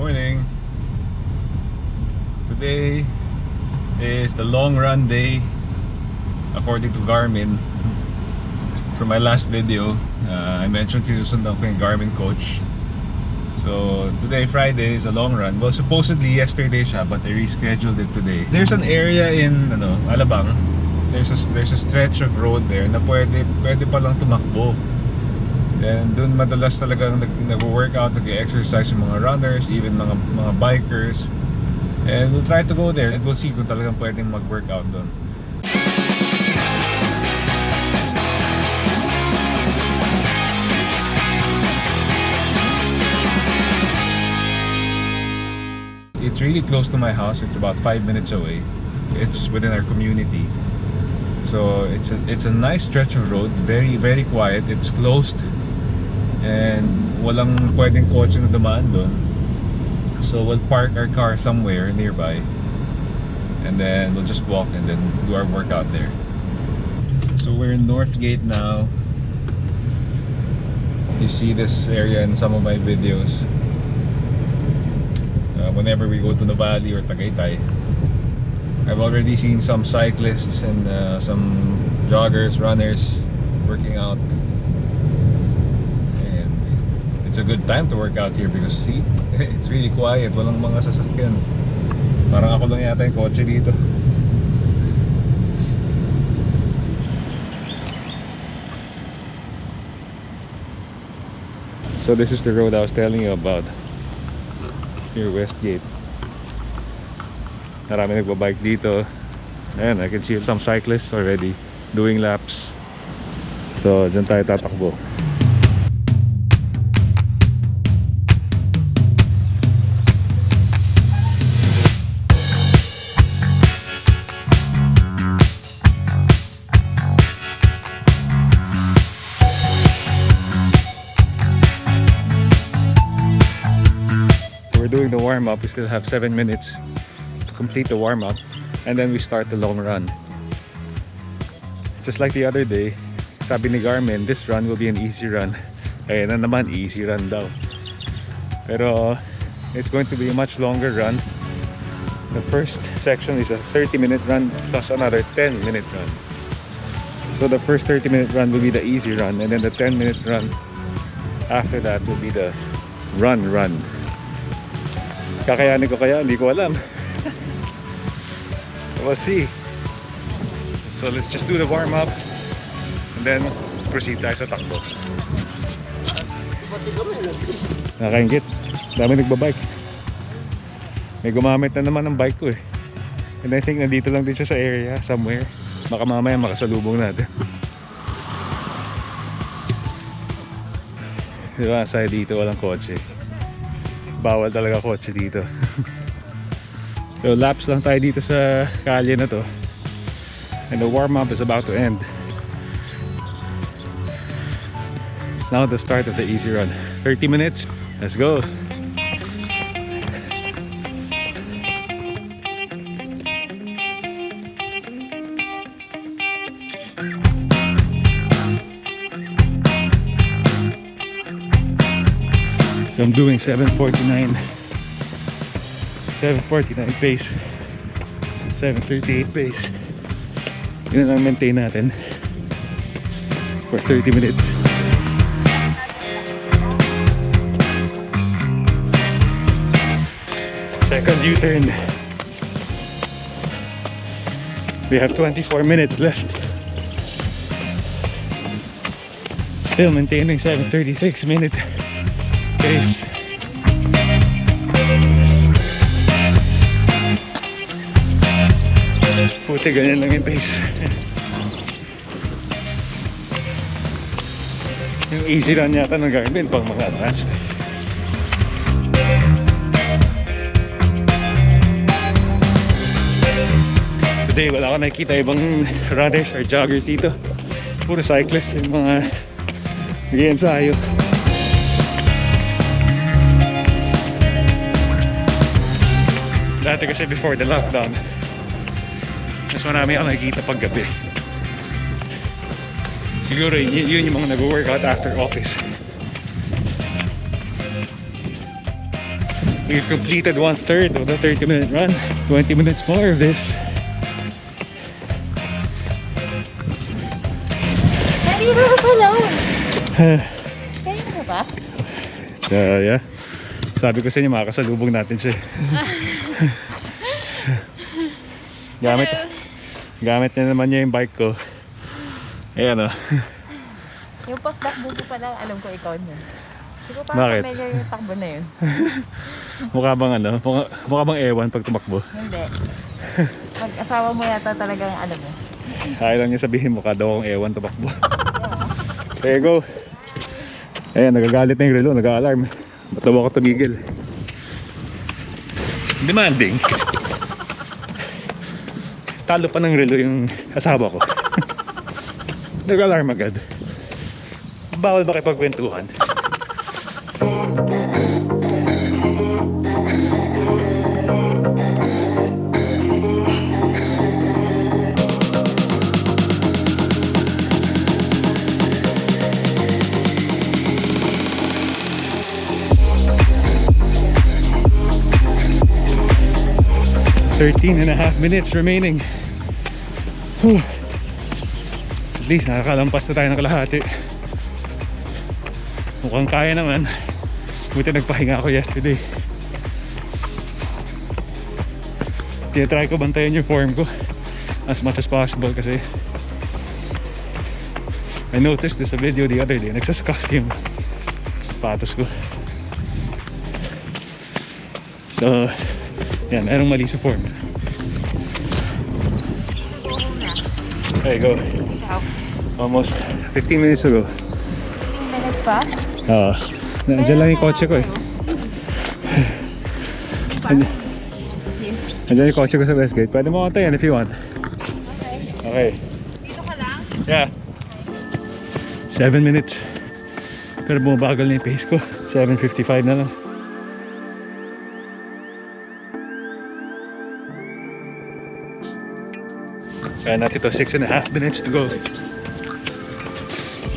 morning. Today is the long run day according to Garmin. From my last video, I mentioned sinusundan ko yung Garmin coach. So today, Friday, is a long run. Well, supposedly yesterday siya, but I rescheduled it today. There's an area in Alabang. There's a stretch of road there na pwede palang tumakbo. And dun madalas talagang nag-workout, nag-exercise yung mga runners, even mga bikers. And we'll try to go there and we'll see kung talagang pwedeng mag-workout dun. It's really close to my house. It's about 5 minutes away. It's within our community. So it's a nice stretch of road, very quiet. It's closed. And walang pwedeng kotse na dumaan doon. So we'll park our car somewhere nearby and then we'll just walk and then do our workout there. So we're in Northgate now. You see this area in some of my videos. Whenever we go to the valley or Tagaytay, I've already seen some cyclists and some joggers, runners working out. It's a good time to work out here because see, it's really quiet, walang mga sasakyan. Parang ako lang yata yung kotse dito. So this is the road I was telling you about. Here, Westgate. Marami nagbabike dito. Ayan, I can see some cyclists already doing laps. So dyan tayo tatakbo. Doing the warm-up, we still have 7 minutes to complete the warm-up and then we start the long run. Just like the other day, sabi ni Garmin, this run will be an easy run. Ayan na naman, easy run daw. Pero it's going to be a much longer run. The first section is a 30-minute run plus another 10-minute run. So the first 30-minute run will be the easy run and then the 10-minute run after that will be the run. Kakayanin ko kaya? Hindi ko alam. We'll see. So let's just do the warm-up and then proceed tayo sa takbo. Nakaingit. Dami nagbabike. May gumamit na naman ng bike ko eh. And I think nandito lang din siya sa area somewhere. Baka mamaya makasalubong natin. Diba? Sa dito walang kotse. Bawal talaga kotse dito. So laps lang tayo dito sa kalye na to. And the warm-up is about to end. It's now the start of the easy run. 30 minutes. Let's go. So I'm doing 7:49 pace, 7:38 pace. Yun ang maintain natin for 30 minutes. Second U-turn. We have 24 minutes left. Still maintaining 7:36 minute pace. Puti, ganyan lang yung pace. Yung easy run yata ng Garmin pang mga advanced. Today wala ko nakikita ibang runners or joggers dito. Puro cyclists yung mga nag-iensayo. Dati kasi before the lockdown, mas marami ako nakikita pag gabi. Siguro yun yung mga nag-workout after office. We've completed 1/3 of the 30-minute run. 20 minutes more of this. Kanina ka pala. Kanina ka ba? Yeah. Sabi ko sa inyo, makakasalubong natin siya. Gamit na naman niya yung bike ko. Ayan o. Yung pakbakbo ko pala, alam ko ikaw niya. Siguro parang Bakit? familiar yung takbo na yun. Mukha bang ano? Mukha bang ewan pag tumakbo? Hindi. Mag-asawa mo yata talagang alam mo. Ayaw lang niya sabihin, mukha daw akong ewan tumakbo. Okay, go. Ayan, nagagalit na yung relo, nag-a-alarm. Ba't daw ako tumigil? Demanding. Talo pa ng relo yung asawa ko. Nag-alarm agad. Bawal ba kipagkwentuhan? .5 minutes remaining. Whew. At least nakakalampas na tayo ng kalahati. Mukhang kaya naman. Buti nagpahinga ako yesterday. Tinatry ko bantayan yung form ko as much as possible kasi I noticed this a video the other day. Nagsascuff yung sapatos ko. So yan, merong mali sa form. There you go. Almost 15 minutes ago. 15 minutes pa? Oo. Nandiyan lang yung kotse ko eh. Nandiyan yung kotse ko sa Westgate. Pwede mo antayin if you want. Okay. Dito ka lang? Yeah. 7 minutes. Pero bumabagal na yung pace ko. 7:55 na lang. Kaya natin ito, 6.5 minutes to go.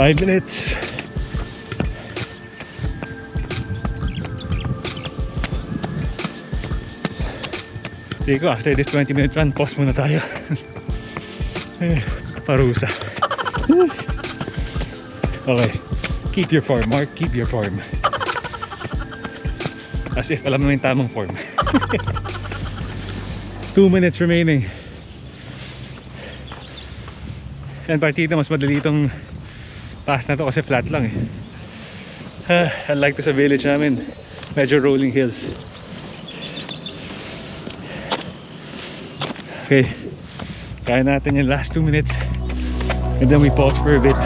5 minutes. Sige ko, after this 20-minute run, pause muna tayo. Parusa. Okay. Keep your form, Mark. Keep your form. As if alam mo yung tamang form. 2 minutes remaining. Yan, partida, mas madali itong path na to kasi flat lang eh. Unlike to sa village namin, medyo rolling hills. Okay, kaya natin yung last 2 minutes and then we pause for a bit.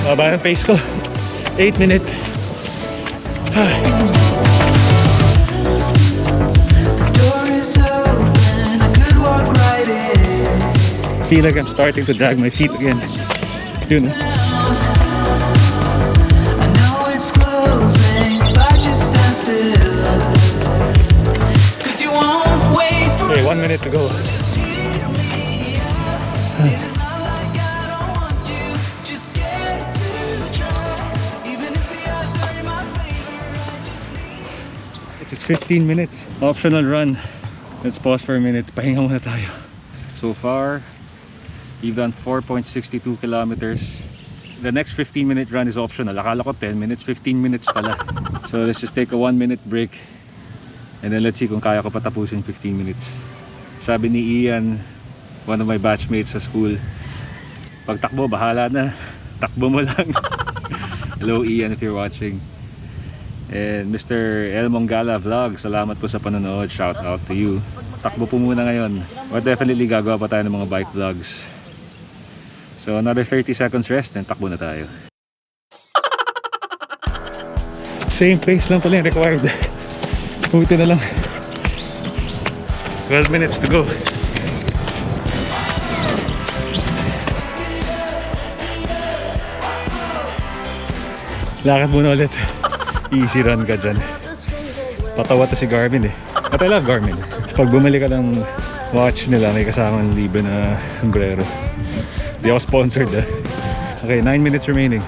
Baba ng pace ko. 8 minutes. Feel like I'm starting to drag my feet again. Yun. Okay, 1 minute to go. It's 15 minutes. Optional run. Let's pause for a minute. Pahinga muna tayo. So far, we've done 4.62 kilometers. The next 15-minute run is optional. Akala ko 10 minutes, 15 minutes pala. So let's just take a 1-minute break. And then let's see kung kaya ko patapusin 15 minutes. Sabi ni Ian, one of my batchmates sa school, pag takbo, bahala na. Takbo mo lang. Hello Ian if you're watching. And Mr. El Mongala Vlog, salamat po sa panonood. Shout out to you. Takbo po muna ngayon. But definitely gagawa pa tayo ng mga bike vlogs. So another 30 seconds rest and takbo na tayo. Same pace lang pala yung required. Buti na lang. 12 minutes to go. Lakad muna ulit. Easy run ka dyan. Patawa to si Garmin eh. But I love Garmin. Pag bumili ka ng watch nila, may kasamang libre na sombrero. Di ako sponsored eh. Okay, 9 minutes remaining.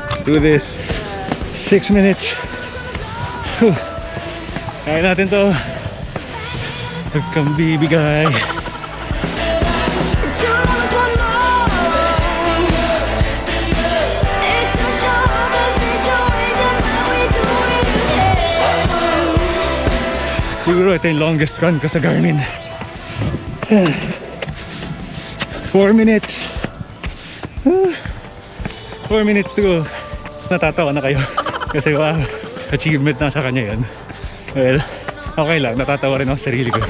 Let's do this. 6 minutes. Whew. Kaya natin to. Huwag kang bibigay. Siguro ito yung longest run ko sa Garmin. 4 minutes. 4 minutes to go. Natatawa na kayo. Kasi wow, achievement na sa kanya yan. Well, okay lang. Natatawa rin ako sa sarili ko.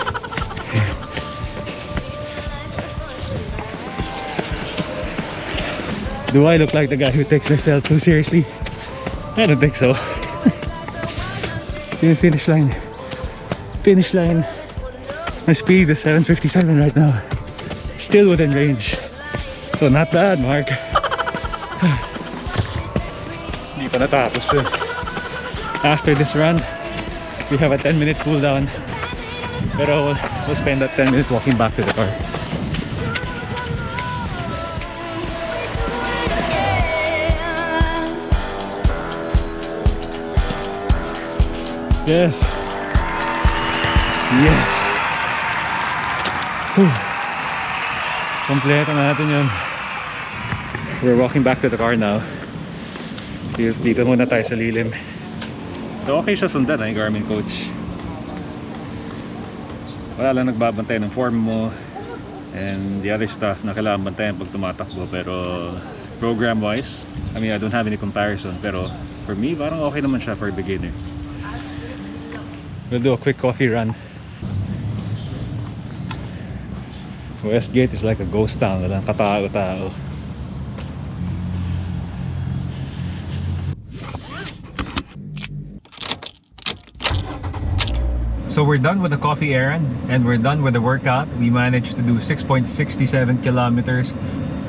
Do I look like the guy who takes myself too seriously? I don't think so. Yung finish line. Finish line. My speed is 7:57 right now. Still within range. So not bad, Mark. Hindi pa natapos yun. After this run, we have a 10-minute cool down. Pero we'll spend that 10 minutes walking back to the car. Yes. Yes. Whew. Kompleto na natin yun. We're walking back to the car now. Dito muna tayo sa lilim. So okay siya sundan yung Garmin coach. Wala lang nagbabantay ng form mo and the other stuff na kailangan bantayan pag tumatakbo. Pero program wise, I mean I don't have any comparison, pero for me parang okay naman siya for a beginner. We'll do a quick coffee run. Westgate is like a ghost town. Walang katao-tao. So we're done with the coffee errand and we're done with the workout. We managed to do 6.67 kilometers.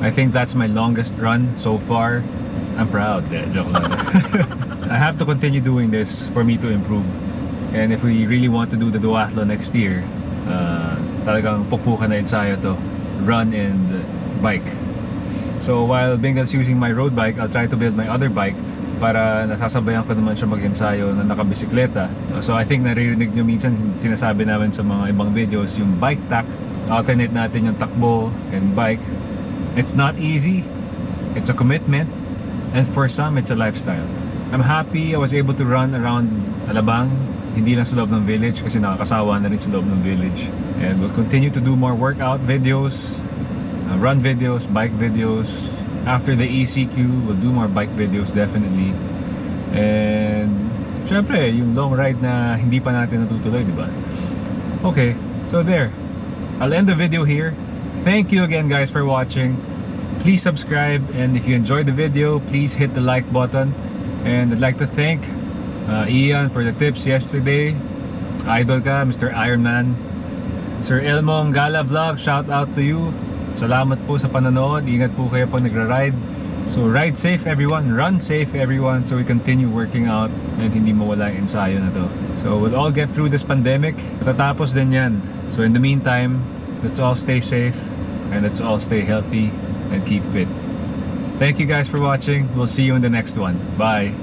I think that's my longest run so far. I'm proud. Yeah, joke lang. I have to continue doing this for me to improve. And if we really want to do the duathlon next year, talagang pukpukan na ensayo to, run and bike. So while Bengal's using my road bike, I'll try to build my other bike para nasasabayan ko naman siya mag-ensayo na nakabisikleta. So I think naririnig nyo minsan sinasabi namin sa mga ibang videos yung bike tack, alternate natin yung takbo and bike. It's not easy, it's a commitment, and for some it's a lifestyle. I'm happy I was able to run around Alabang, hindi lang sa loob ng village kasi nakakasawa na rin sa loob ng village. And we'll continue to do more workout videos, run videos, bike videos. After the ECQ, we'll do more bike videos definitely. And syempre, yung long ride na hindi pa natin natutuloy, di ba? Okay, so there. I'll end the video here. Thank you again guys for watching. Please subscribe, and if you enjoyed the video, please hit the like button. And I'd like to thank Ian for the tips yesterday. Idol ka, Mr. Ironman. Sir Elmong Gala Vlog, shout out to you. Salamat po sa panonood. Ingat po kayo pag nagra-ride. So ride safe everyone, run safe everyone, so we continue working out and hindi mawala yung ensayo na to. So we'll all get through this pandemic. Tatapos din yan. So in the meantime, let's all stay safe and let's all stay healthy and keep fit. Thank you guys for watching. We'll see you in the next one. Bye.